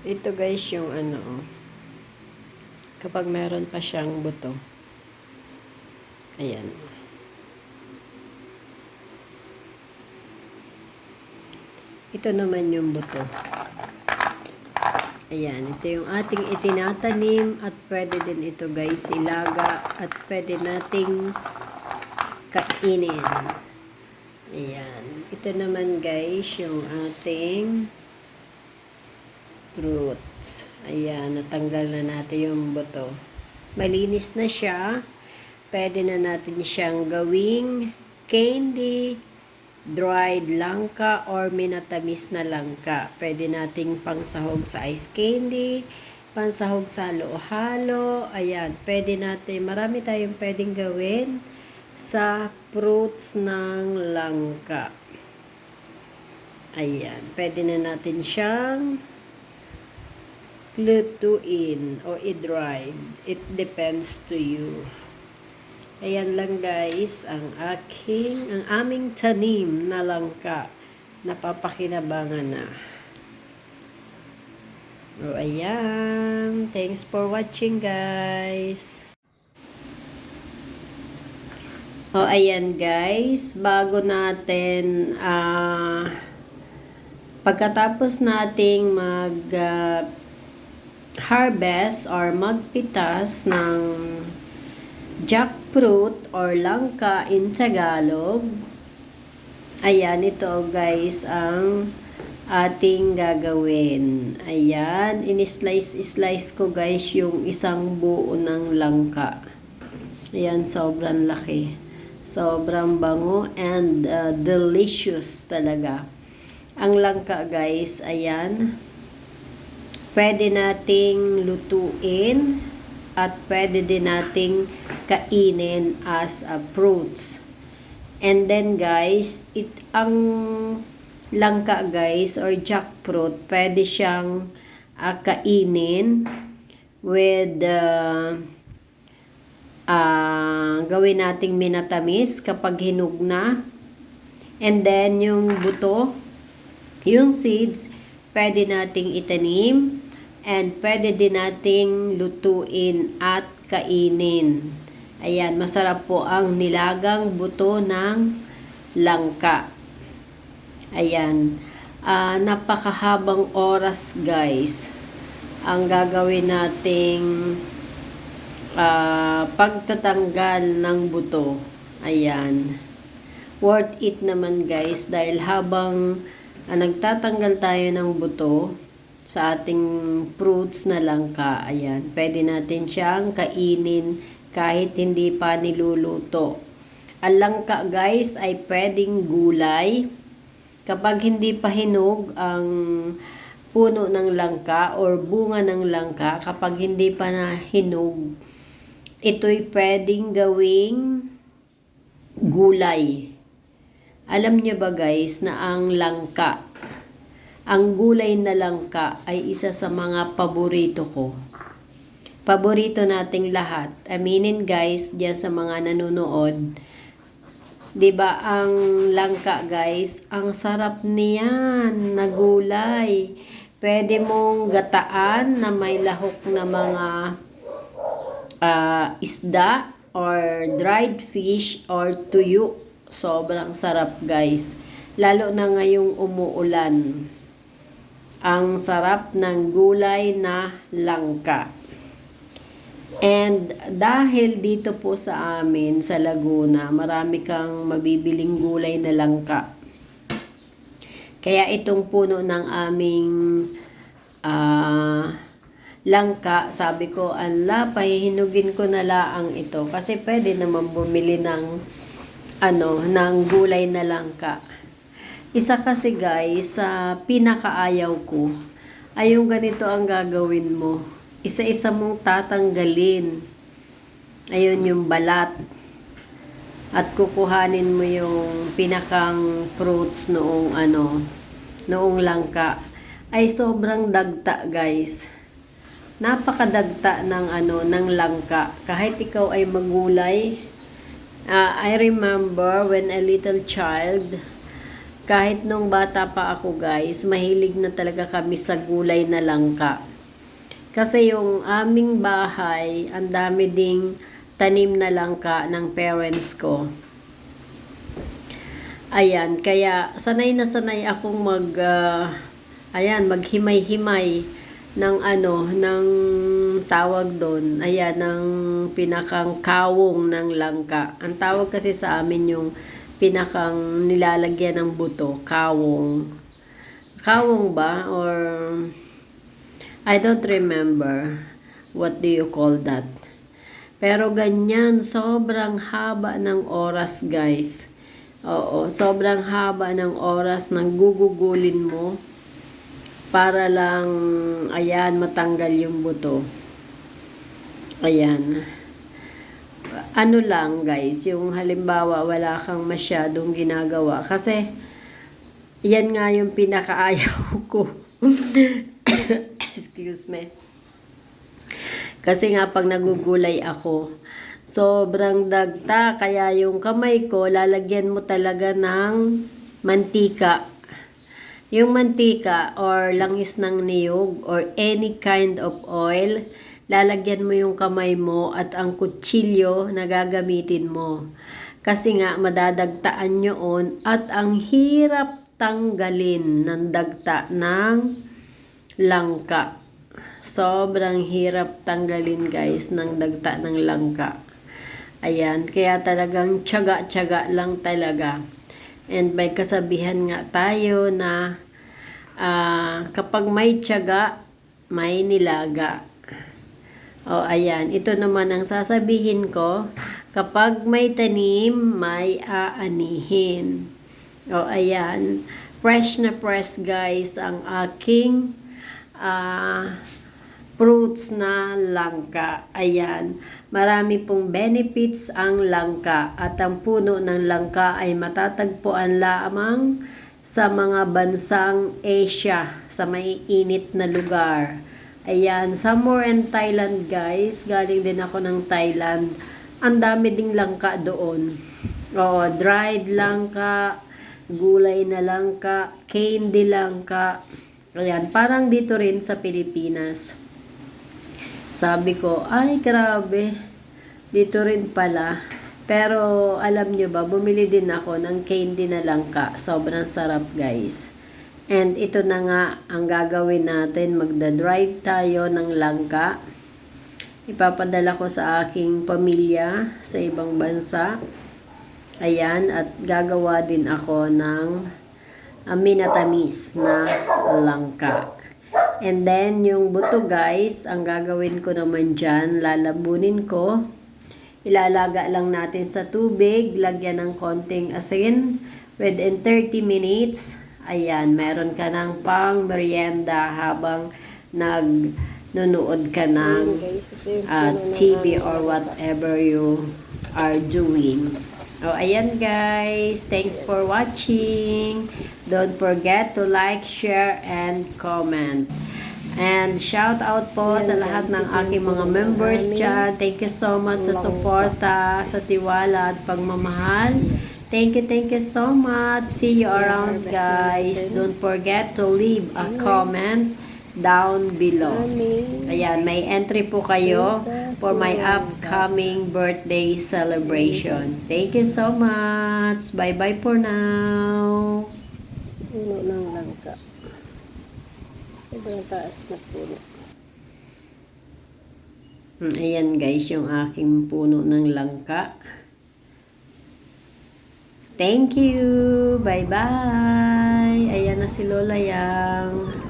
Ito guys yung kapag meron pa siyang buto. Ayan. Ito naman yung buto. Ayan, ito yung ating itinatanim at pwede din ito guys ilaga at pwede nating kainin. Ayan. Ito naman guys yung ating fruits. Ayan, natanggal na natin yung buto. Malinis na siya. Pwede na natin siyang gawing candy, dried langka, or minatamis na langka. Pwede nating pangsahog sa ice candy, pansahog sa halo-halo. Ayan, pwede natin, marami tayong pwedeng gawin sa fruits ng langka. Ayan, pwede na natin siyang lutuin o i-dried. It depends to you. Ayan lang guys, ang aming tanim na langka. Napapakinabangan na. O ayan, thanks for watching guys. O ayan guys, bago natin pagkatapos nating harvest or magpitas ng jackfruit or langka in Tagalog. Ayan, ito guys ang ating gagawin. Ayan, in-slice ko guys yung isang buo ng langka. Ayan, sobrang laki. Sobrang bango and delicious talaga. Ang langka guys, ayan. Pwede nating lutuin at pwede din nating kainin as a fruits. And then guys, ang langka guys or jackfruit, pwede siyang kainin with gawin nating minatamis kapag hinug na. And then yung buto, yung seeds, pwede nating itanim. And pwede din nating lutuin at kainin. Ayan, masarap po ang nilagang buto ng langka. Ayan, napakahabang oras guys ang gagawin nating pagtatanggal ng buto. Ayan, worth it naman guys dahil habang nagtatanggal tayo ng buto sa ating fruits na langka, ayan, pwede natin siyang kainin kahit hindi pa niluluto. Ang langka guys ay pwedeng gulay. Kapag hindi pa hinog ang puno ng langka or bunga ng langka, kapag hindi pa na hinog, ito'y pwedeng gawing gulay. Alam niyo ba guys na ang langka, ang gulay na langka ay isa sa mga paborito ko. Paborito nating lahat. Aminin guys, diyan sa mga nanonood. 'Di ba ang langka guys, ang sarap niyan na gulay. Pwede mong gataan na may lahok na mga isda or dried fish or tuyo. Sobrang sarap guys. Lalo na ngayong umuulan. Ang sarap ng gulay na langka. And dahil dito po sa amin sa Laguna, marami kang mabibiling gulay na langka. Kaya itong puno ng aming langka, sabi ko, pahihinugin ko na laang ito. Kasi pwede naman bumili ng ng gulay na langka. Isa kasi guys, sa pinakaayaw ko, ay yung ganito ang gagawin mo. Isa-isa mong tatanggalin. Ayun yung balat. At kukuhanin mo yung pinakang fruits noong noong langka. Ay sobrang dagta guys. Napakadagta ng langka. Kahit ikaw ay magulay. I remember when a little child, Kahit nung bata pa ako guys, mahilig na talaga kami sa gulay na langka. Kasi yung aming bahay, ang dami ding tanim na langka ng parents ko. Ayan, kaya sanay na sanay akong maghimay-himay ng ng tawag doon. Ayan, ng pinakang kawong ng langka. Ang tawag kasi sa amin yung pinakang nilalagyan ng buto, kawong. Kawong ba? Or I don't remember. What do you call that? Pero ganyan, sobrang haba ng oras guys. Oo, sobrang haba ng oras nang gugugulin mo para lang, ayan, matanggal yung buto. Ayan. Ano lang guys, yung halimbawa wala kang masyadong ginagawa. Kasi, yan nga yung pinakaayaw ko. Excuse me. Kasi nga pag nagugulay ako, sobrang dagta. Kaya yung kamay ko, lalagyan mo talaga ng mantika. Yung mantika or langis ng niyog or any kind of oil, lalagyan mo yung kamay mo at ang kutsilyo na gagamitin mo. Kasi nga madadagtaan yun at ang hirap tanggalin ng dagta ng langka. Sobrang hirap tanggalin guys ng dagta ng langka. Ayan, kaya talagang tiyaga-tiyaga lang talaga. And may kasabihan nga tayo na kapag may tiyaga, may nilaga. O ayan, ito naman ang sasabihin ko, kapag may tanim, may aanihin. O ayan, fresh na fresh guys ang aking fruits na langka. Ayan, marami pong benefits ang langka at ang puno ng langka ay matatagpuan lamang sa mga bansang Asia, sa maiinit na lugar. Ayan, somewhere in Thailand guys, galing din ako ng Thailand. Ang dami ding langka doon. Oo, dried langka, gulay na langka, candy langka. Ayan, parang dito rin sa Pilipinas. Sabi ko, ay grabe, dito rin pala. Pero alam nyo ba, bumili din ako ng candy na langka. Sobrang sarap guys. And ito na nga ang gagawin natin, magda-drive tayo ng langka. Ipapadala ko sa aking pamilya sa ibang bansa. Ayan, at gagawa din ako ng minatamis na langka. And then, yung buto guys, ang gagawin ko naman dyan, lalabunin ko. Ilalaga lang natin sa tubig, lagyan ng konting asin. Within 30 minutes, ayan, meron ka ng pang merienda habang nagnunood ka ng TV or whatever you are doing. Oh, ayan guys, thanks for watching. Don't forget to like, share, and comment. And shout out po sa lahat ng aking mga members dyan. Thank you so much sa suporta, sa tiwala at pagmamahal. Thank you so much. See you around guys. Don't forget to leave a comment down below. Ayan, may entry po kayo for my upcoming birthday celebration. Thank you so much. Bye-bye for now. Puno ng langka. Sobrang taas na puno. Ayan guys, yung aking puno ng langka. Thank you. Bye-bye. Ayan na si Lola Yang.